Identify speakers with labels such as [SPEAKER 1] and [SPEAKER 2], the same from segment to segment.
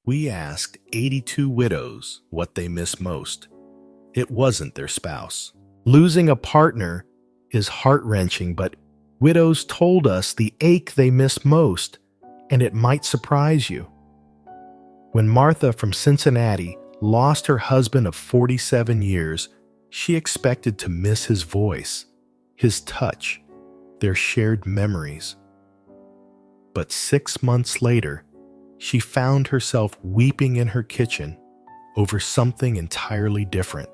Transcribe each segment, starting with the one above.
[SPEAKER 1] We asked 82 widows what they miss most. It wasn't their spouse. Losing a partner is heart-wrenching, but widows told us the ache they miss most, and it might surprise you. When Martha from Cincinnati lost her husband of 47 years, she expected to miss his voice, his touch, their shared memories. But 6 months later, she found herself weeping in her kitchen over something entirely different,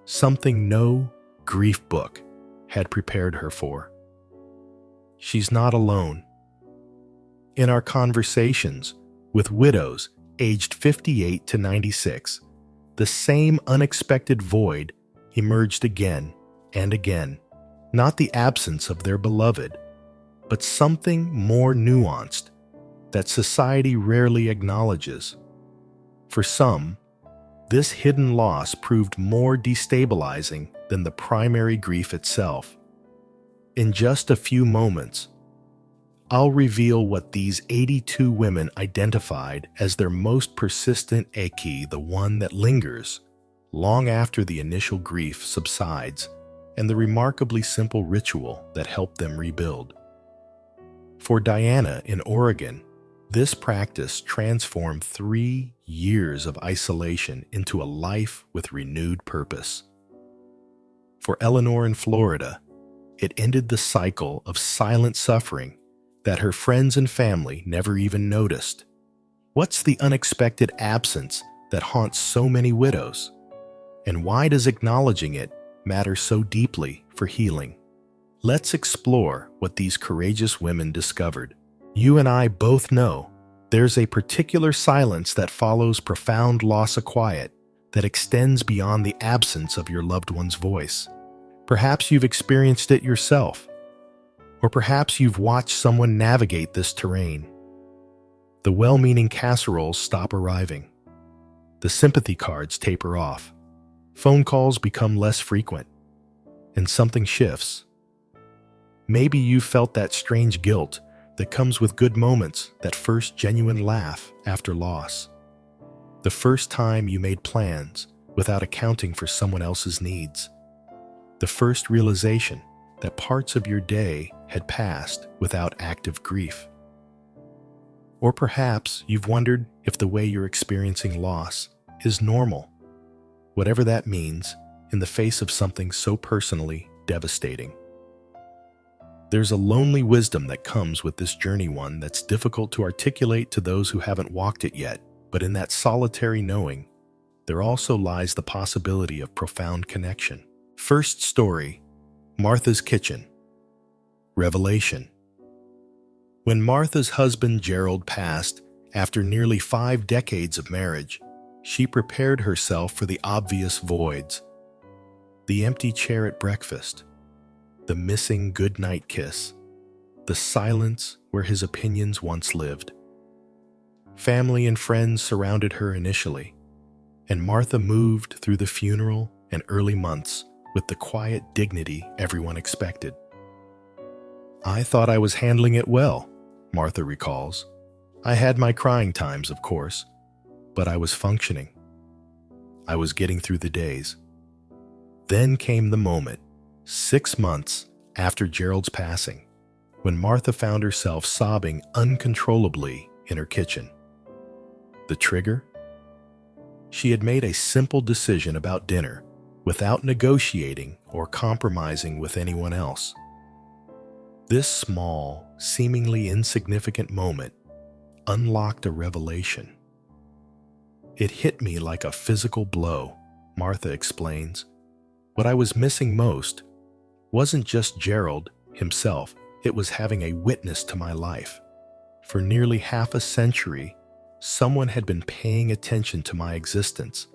[SPEAKER 1] something no grief book had prepared her for. She's not alone. In our conversations with widows aged 58 to 96, the same unexpected void emerged again and again. Not the absence of their beloved, but something more nuanced that society rarely acknowledges. For some, this hidden loss proved more destabilizing than the primary grief itself. In just a few moments, I'll reveal what these 82 women identified as their most persistent ache, the one that lingers long after the initial grief subsides, and the remarkably simple ritual that helped them rebuild. For Diana in Oregon, this practice transformed 3 years of isolation into a life with renewed purpose. For Eleanor in Florida, it ended the cycle of silent suffering that her friends and family never even noticed. What's the unexpected absence that haunts so many widows? And why does acknowledging it matter so deeply for healing? Let's explore what these courageous women discovered. You and I both know there's a particular silence that follows profound loss of quiet that extends beyond the absence of your loved one's voice. Perhaps you've experienced it yourself, or perhaps you've watched someone navigate this terrain. The well-meaning casseroles stop arriving. The sympathy cards taper off. Phone calls become less frequent, and something shifts. Maybe you felt that strange guilt that comes with good moments, that first genuine laugh after loss. The first time you made plans without accounting for someone else's needs. The first realization that parts of your day had passed without active grief. Or perhaps you've wondered if the way you're experiencing loss is normal, whatever that means, in the face of something so personally devastating. There's a lonely wisdom that comes with this journey, one that's difficult to articulate to those who haven't walked it yet, but in that solitary knowing, there also lies the possibility of profound connection. First story, Martha's Kitchen. Revelation. When Martha's husband Gerald passed after nearly 5 decades of marriage, she prepared herself for the obvious voids. The empty chair at breakfast, the missing goodnight kiss, the silence where his opinions once lived. Family and friends surrounded her initially, and Martha moved through the funeral and early months with the quiet dignity everyone expected. I thought I was handling it well, Martha recalls. I had my crying times, of course, but I was functioning. I was getting through the days. Then came the moment, 6 months after Gerald's passing, when Martha found herself sobbing uncontrollably in her kitchen. The trigger? She had made a simple decision about dinner without negotiating or compromising with anyone else. This small, seemingly insignificant moment unlocked a revelation. It hit me like a physical blow, Martha explains. What I was missing most wasn't just Gerald himself, it was having a witness to my life. For nearly half a century, someone had been paying attention to my existence,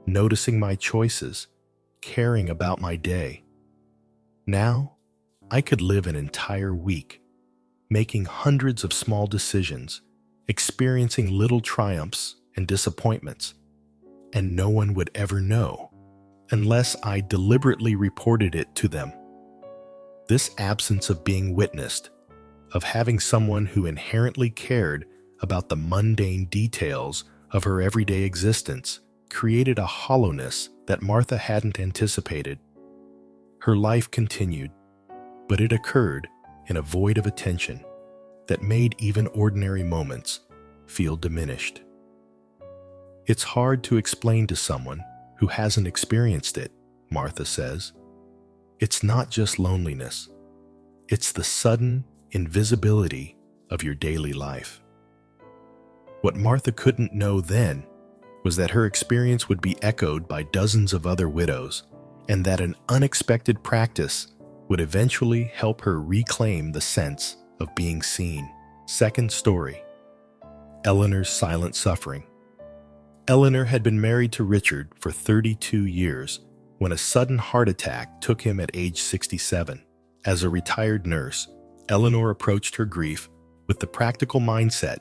[SPEAKER 1] noticing my choices, caring about my day. Now, I could live an entire week, making hundreds of small decisions, experiencing little triumphs and disappointments, and no one would ever know, unless I deliberately reported it to them. This absence of being witnessed, of having someone who inherently cared about the mundane details, of her everyday existence created a hollowness that Martha hadn't anticipated. Her life continued, but it occurred in a void of attention that made even ordinary moments feel diminished. It's hard to explain to someone who hasn't experienced it, Martha says. It's not just loneliness. It's the sudden invisibility of your daily life. What Martha couldn't know then was that her experience would be echoed by dozens of other widows, and that an unexpected practice would eventually help her reclaim the sense of being seen. Second story: Eleanor's silent suffering. Eleanor had been married to Richard for 32 years when a sudden heart attack took him at age 67. As a retired nurse, Eleanor approached her grief with the practical mindset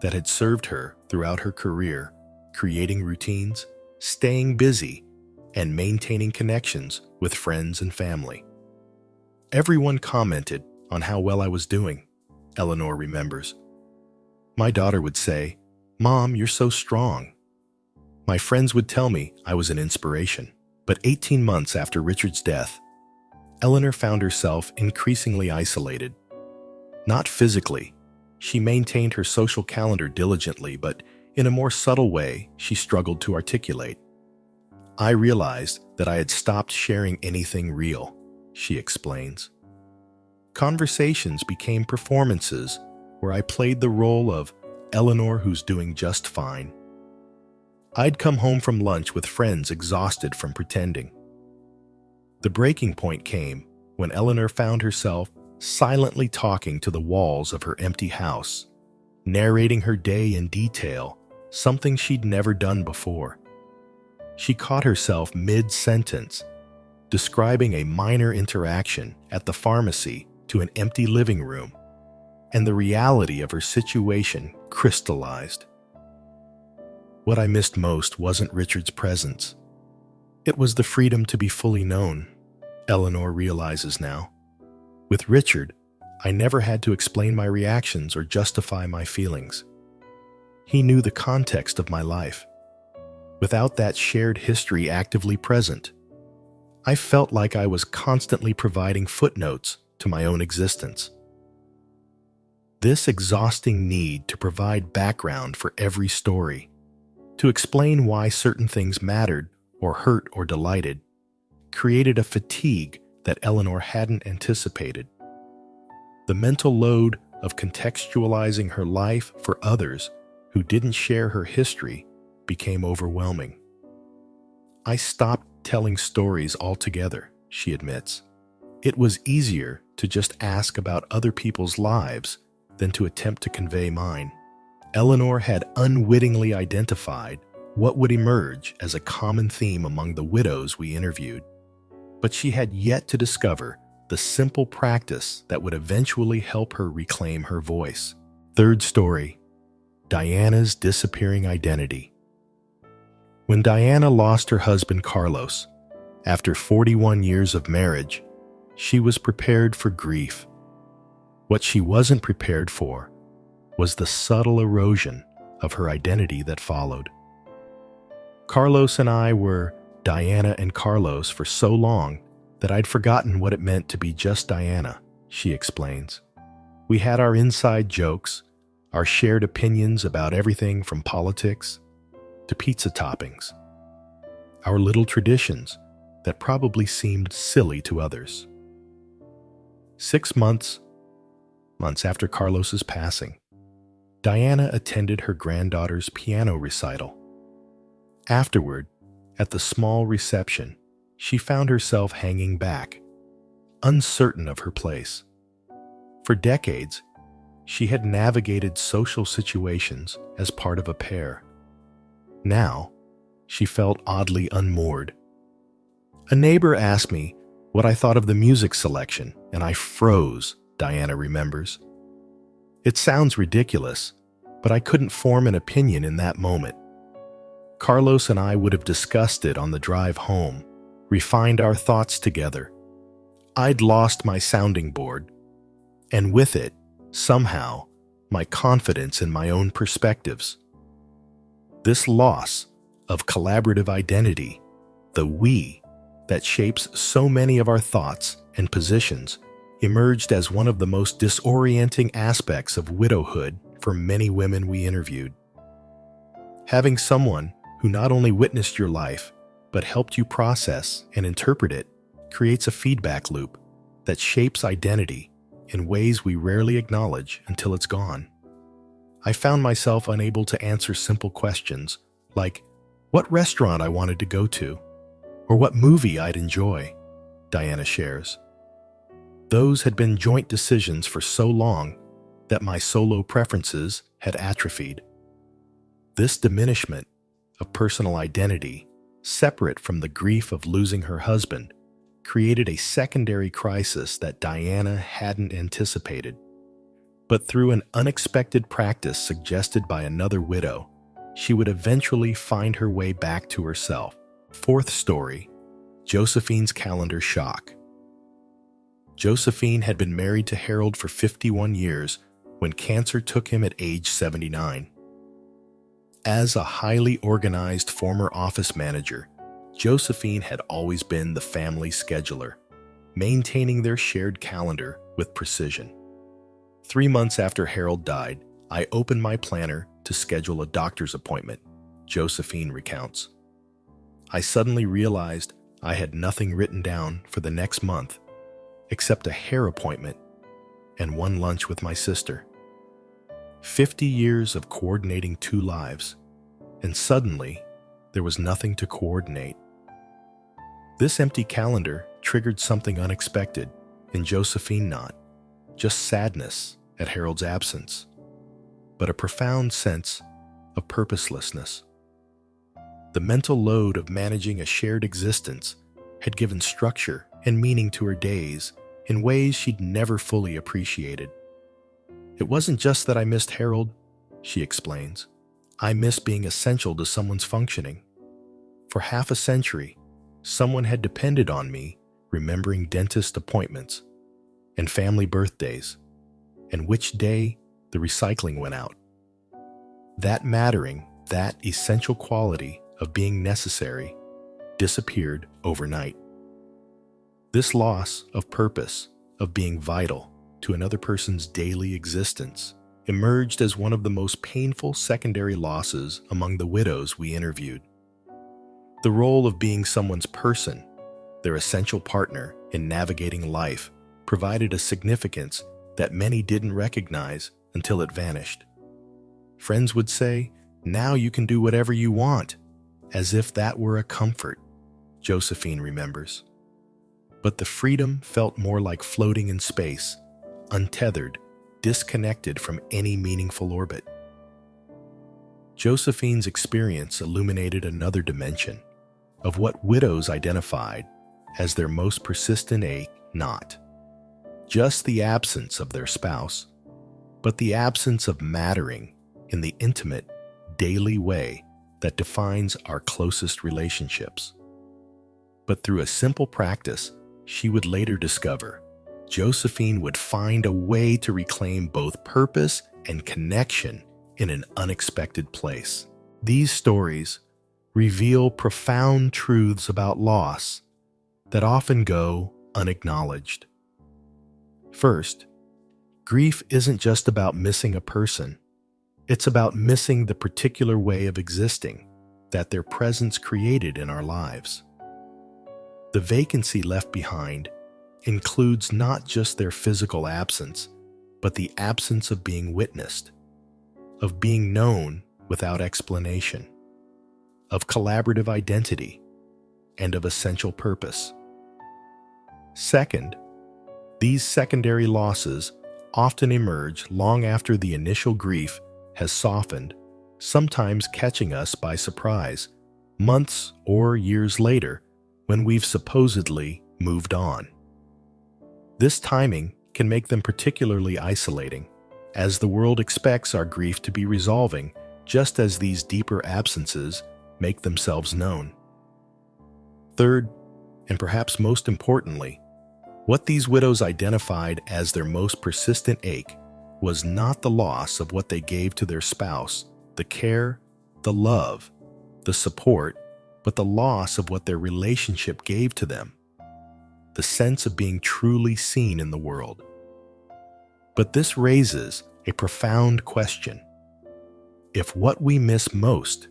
[SPEAKER 1] that had served her throughout her career, creating routines, staying busy, and maintaining connections with friends and family. Everyone commented on how well I was doing, Eleanor remembers. My daughter would say, "Mom, you're so strong." My friends would tell me I was an inspiration. But 18 months after Richard's death, Eleanor found herself increasingly isolated. Not physically. She maintained her social calendar diligently, but in a more subtle way she struggled to articulate. I realized that I had stopped sharing anything real, she explains. Conversations became performances where I played the role of Eleanor who's doing just fine. I'd come home from lunch with friends exhausted from pretending. The breaking point came when Eleanor found herself silently talking to the walls of her empty house, narrating her day in detail, something she'd never done before. She caught herself mid-sentence, describing a minor interaction at the pharmacy to an empty living room, and the reality of her situation crystallized. What I missed most wasn't Richard's presence. It was the freedom to be fully known, Eleanor realizes now. With Richard, I never had to explain my reactions or justify my feelings. He knew the context of my life. Without that shared history actively present, I felt like I was constantly providing footnotes to my own existence. This exhausting need to provide background for every story, to explain why certain things mattered or hurt or delighted, created a fatigue that Eleanor hadn't anticipated. The mental load of contextualizing her life for others who didn't share her history became overwhelming. I stopped telling stories altogether, she admits. It was easier to just ask about other people's lives than to attempt to convey mine. Eleanor had unwittingly identified what would emerge as a common theme among the widows we interviewed, but she had yet to discover the simple practice that would eventually help her reclaim her voice. Third story: Diana's disappearing identity. When Diana lost her husband Carlos, after 41 years of marriage, she was prepared for grief. What she wasn't prepared for was the subtle erosion of her identity that followed. Carlos and I were Diana and Carlos for so long that I'd forgotten what it meant to be just Diana, she explains. We had our inside jokes, our shared opinions about everything from politics to pizza toppings, our little traditions that probably seemed silly to others. 6 months after Carlos's passing, Diana attended her granddaughter's piano recital. Afterward, at the small reception, she found herself hanging back, uncertain of her place. For decades, she had navigated social situations as part of a pair. Now, she felt oddly unmoored. A neighbor asked me what I thought of the music selection, and I froze, Diana remembers. It sounds ridiculous, but I couldn't form an opinion in that moment. Carlos and I would have discussed it on the drive home, refined our thoughts together. I'd lost my sounding board, and with it, somehow, my confidence in my own perspectives. This loss of collaborative identity, the we that shapes so many of our thoughts and positions, emerged as one of the most disorienting aspects of widowhood for many women we interviewed. Having someone who not only witnessed your life, but helped you process and interpret it, creates a feedback loop that shapes identity in ways we rarely acknowledge until it's gone. I found myself unable to answer simple questions like what restaurant I wanted to go to or what movie I'd enjoy, Diana shares. Those had been joint decisions for so long that my solo preferences had atrophied. This diminishment of personal identity, separate from the grief of losing her husband, created a secondary crisis that Diana hadn't anticipated. But through an unexpected practice suggested by another widow, she would eventually find her way back to herself. Fourth story, Josephine's calendar shock. Josephine had been married to Harold for 51 years when cancer took him at age 79. As a highly organized former office manager, Josephine had always been the family scheduler, maintaining their shared calendar with precision. 3 months after Harold died, I opened my planner to schedule a doctor's appointment, Josephine recounts. I suddenly realized I had nothing written down for the next month except a hair appointment and one lunch with my sister. 50 years of coordinating 2 lives, and suddenly there was nothing to coordinate. This empty calendar triggered something unexpected in Josephine, not just sadness at Harold's absence, but a profound sense of purposelessness. The mental load of managing a shared existence had given structure and meaning to her days in ways she'd never fully appreciated. It wasn't just that I missed Harold, she explains. I missed being essential to someone's functioning. For half a century, someone had depended on me remembering dentist appointments and family birthdays and which day the recycling went out. That mattering, that essential quality of being necessary disappeared overnight. This loss of purpose, of being vital to another person's daily existence, emerged as one of the most painful secondary losses among the widows we interviewed. The role of being someone's person, their essential partner in navigating life, provided a significance that many didn't recognize until it vanished. Friends would say, "Now you can do whatever you want," as if that were a comfort, Josephine remembers. But the freedom felt more like floating in space, untethered, disconnected from any meaningful orbit. Josephine's experience illuminated another dimension of what widows identified as their most persistent ache, not just the absence of their spouse, but the absence of mattering in the intimate, daily way that defines our closest relationships. But through a simple practice, she would later discover, Josephine would find a way to reclaim both purpose and connection in an unexpected place. These stories reveal profound truths about loss that often go unacknowledged. First, grief isn't just about missing a person. It's about missing the particular way of existing that their presence created in our lives. The vacancy left behind includes not just their physical absence, but the absence of being witnessed, of being known without explanation, of collaborative identity, and of essential purpose. Second, these secondary losses often emerge long after the initial grief has softened, sometimes catching us by surprise, months or years later, when we've supposedly moved on. This timing can make them particularly isolating, as the world expects our grief to be resolving just as these deeper absences make themselves known. Third, and perhaps most importantly, what these widows identified as their most persistent ache was not the loss of what they gave to their spouse, the care the love, the support, but the loss of what their relationship gave to them, the sense of being truly seen in the world. But this raises a profound question. If what we miss most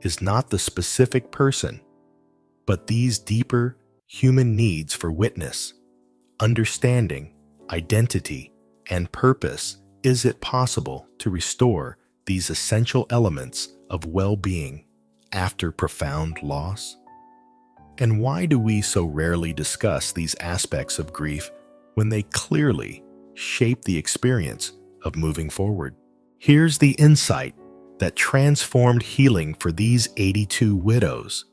[SPEAKER 1] is not the specific person, but these deeper human needs for witness, understanding, identity, and purpose, is it possible to restore these essential elements of well-being after profound loss? And why do we so rarely discuss these aspects of grief when they clearly shape the experience of moving forward? Here's the insight that transformed healing for these 82 widows.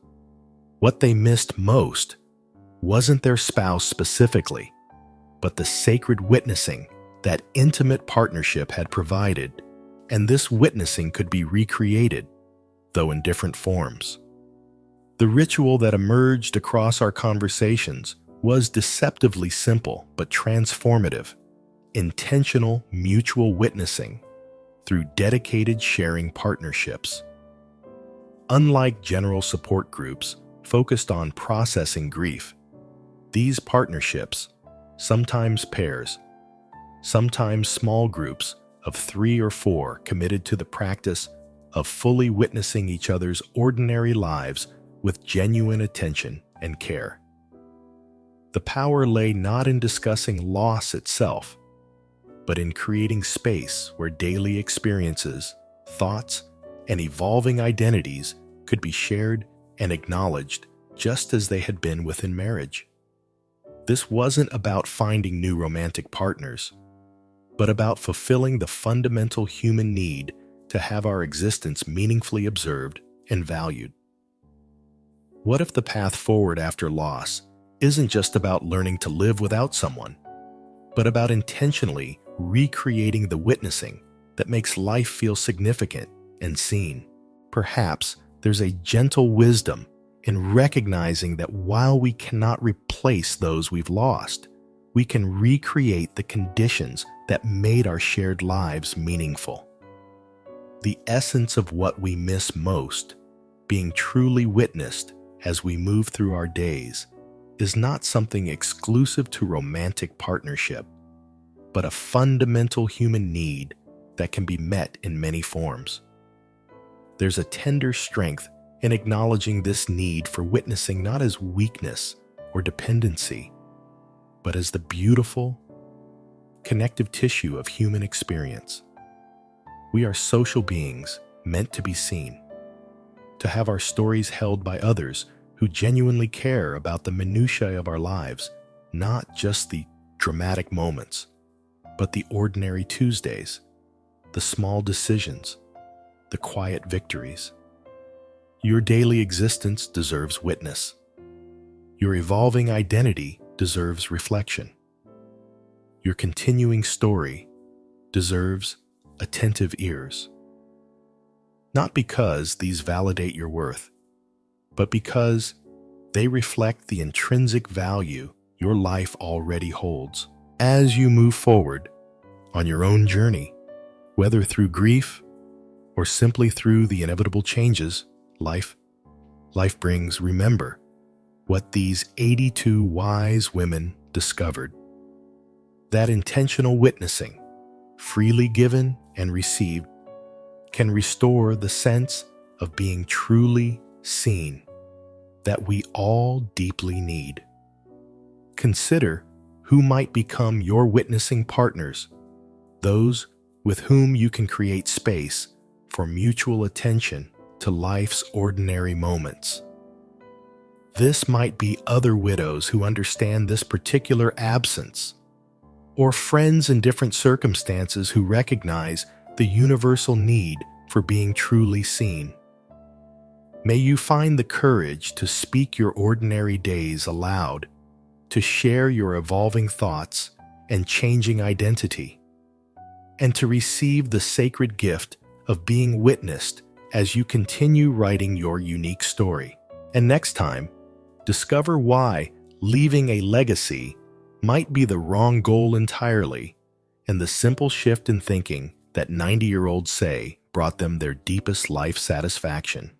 [SPEAKER 1] What they missed most wasn't their spouse specifically, but the sacred witnessing that intimate partnership had provided, and this witnessing could be recreated, though in different forms. The ritual that emerged across our conversations was deceptively simple but transformative: intentional mutual witnessing through dedicated sharing partnerships. Unlike general support groups focused on processing grief, these partnerships, sometimes pairs, sometimes small groups of 3 or 4, committed to the practice of fully witnessing each other's ordinary lives with genuine attention and care. The power lay not in discussing loss itself, but in creating space where daily experiences, thoughts, and evolving identities could be shared and acknowledged just as they had been within marriage. This wasn't about finding new romantic partners, but about fulfilling the fundamental human need to have our existence meaningfully observed and valued. What if the path forward after loss isn't just about learning to live without someone, but about intentionally recreating the witnessing that makes life feel significant and seen? Perhaps there's a gentle wisdom in recognizing that while we cannot replace those we've lost, we can recreate the conditions that made our shared lives meaningful. The essence of what we miss most, being truly witnessed as we move through our days, is not something exclusive to romantic partnership, but a fundamental human need that can be met in many forms. There's a tender strength in acknowledging this need for witnessing not as weakness or dependency, but as the beautiful, connective tissue of human experience. We are social beings meant to be seen, to have our stories held by others who genuinely care about the minutiae of our lives, not just the dramatic moments, but the ordinary Tuesdays, the small decisions, the quiet victories. Your daily existence deserves witness. Your evolving identity deserves reflection. Your continuing story deserves attentive ears. Not because these validate your worth, but because they reflect the intrinsic value your life already holds. As you move forward on your own journey, whether through grief or simply through the inevitable changes life brings, remember what these 82 wise women discovered: that intentional witnessing, freely given and received, can restore the sense of being truly seen that we all deeply need. Consider who might become your witnessing partners, those with whom you can create space for mutual attention to life's ordinary moments. This might be other widows who understand this particular absence, or friends in different circumstances who recognize the universal need for being truly seen. May you find the courage to speak your ordinary days aloud, to share your evolving thoughts and changing identity, and to receive the sacred gift of being witnessed as you continue writing your unique story. And next time, discover why leaving a legacy might be the wrong goal entirely, and the simple shift in thinking that 90-year-olds say brought them their deepest life satisfaction.